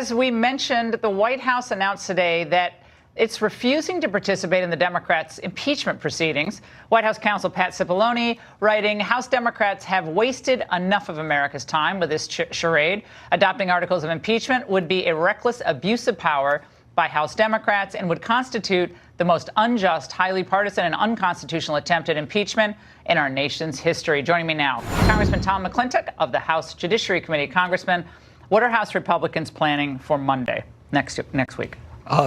as we mentioned, the White House announced today that it's refusing to participate in the Democrats' impeachment proceedings. White House counsel Pat Cipollone writing, House Democrats have wasted enough of America's time with this charade. Adopting articles of impeachment would be a reckless abuse of power by House Democrats and would constitute the most unjust, highly partisan, and unconstitutional attempt at impeachment in our nation's history. Joining me now, Congressman Tom McClintock of the House Judiciary Committee. Congressman, what are House Republicans planning for Monday, next week?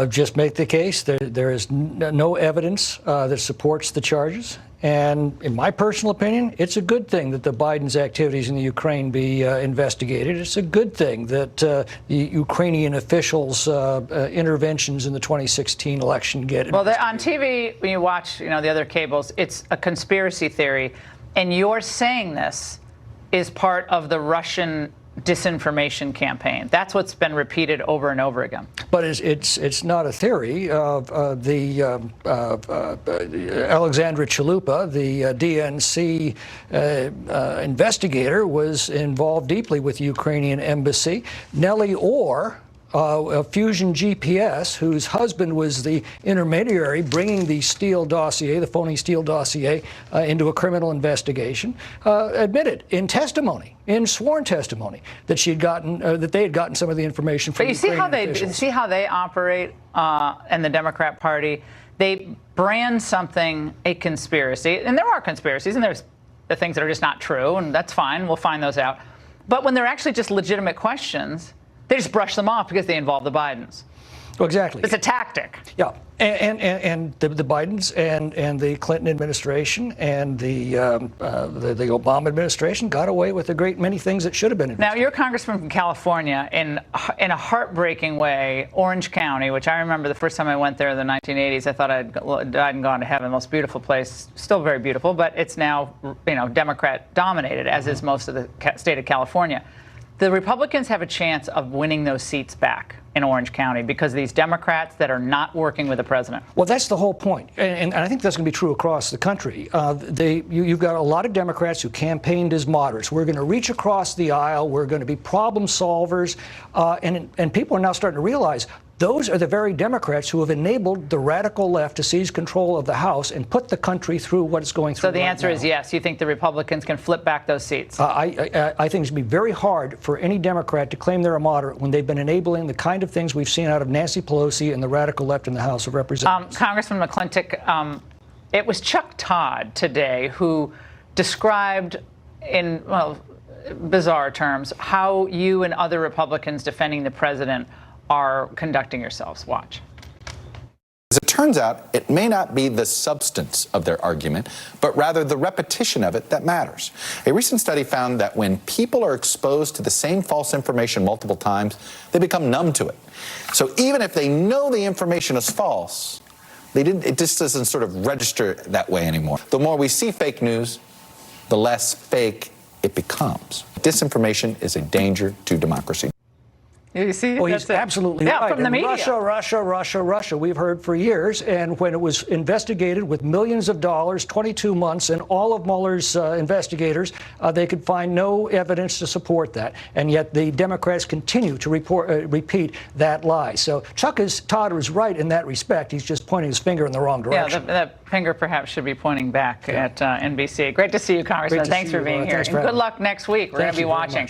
Just make the case. There is no evidence that supports the charges. And in my personal opinion, it's a good thing that the Biden's activities in the Ukraine be investigated. It's a good thing that the Ukrainian officials' interventions in the 2016 election get investigated. Well, on TV, when you watch, the other cables, it's a conspiracy theory. And you're saying this is part of the Russian disinformation campaign. That's what's been repeated over and over again. But it's not a theory. Alexandra Chalupa, the DNC investigator, was involved deeply with the Ukrainian embassy. Nellie Orr, Fusion GPS, whose husband was the intermediary bringing the Steele dossier, the phony Steele dossier, into a criminal investigation, admitted in testimony, in sworn testimony, that she had gotten, that they had gotten some of the information from. But you see how they operate in the Democrat Party. They brand something a conspiracy, and there are conspiracies, and there's the things that are just not true, and that's fine. We'll find those out. But when they're actually just legitimate questions, they just brush them off because they involve the Bidens. Well, exactly. It's a tactic. Yeah, and the Bidens and the Clinton administration and the Obama administration got away with a great many things that should have been. Now, you're a congressman from California. In a heartbreaking way, Orange County, which I remember the first time I went there in the 1980s, I thought I'd died and gone to heaven. Most beautiful place, still very beautiful, but it's now Democrat dominated, as is most of the state of California. The Republicans have a chance of winning those seats back in Orange County because of these Democrats that are not working with the president. Well, that's the whole point. And I think that's going to be true across the country. You've got a lot of Democrats who campaigned as moderates. We're going to reach across the aisle. We're going to be problem solvers. And people are now starting to realize those are the very Democrats who have enabled the radical left to seize control of the House and put the country through what it's going through. So the answer is yes. You think the Republicans can flip back those seats? I think it's going to be very hard for any Democrat to claim they're a moderate when they've been enabling the kind of things we've seen out of Nancy Pelosi and the radical left in the House of Representatives. Congressman McClintock, it was Chuck Todd today who described in, bizarre terms, how you and other Republicans defending the president are conducting yourselves. Watch. As it turns out, it may not be the substance of their argument, but rather the repetition of it that matters. A recent study found that when people are exposed to the same false information multiple times, they become numb to it. So even if they know the information is false, it just doesn't sort of register that way anymore. The more we see fake news, the less fake it becomes. Disinformation is a danger to democracy. You see? Well, he's absolutely right. From the media. Russia, we've heard for years. And when it was investigated with millions of dollars, 22 months, and all of Mueller's investigators, they could find no evidence to support that. And yet the Democrats continue to repeat that lie. So Todd was right in that respect. He's just pointing his finger in the wrong direction. Yeah, that finger perhaps should be pointing back at NBC. Great to see you, Congressman. Thanks for being here. And good luck next week. We're going to be watching.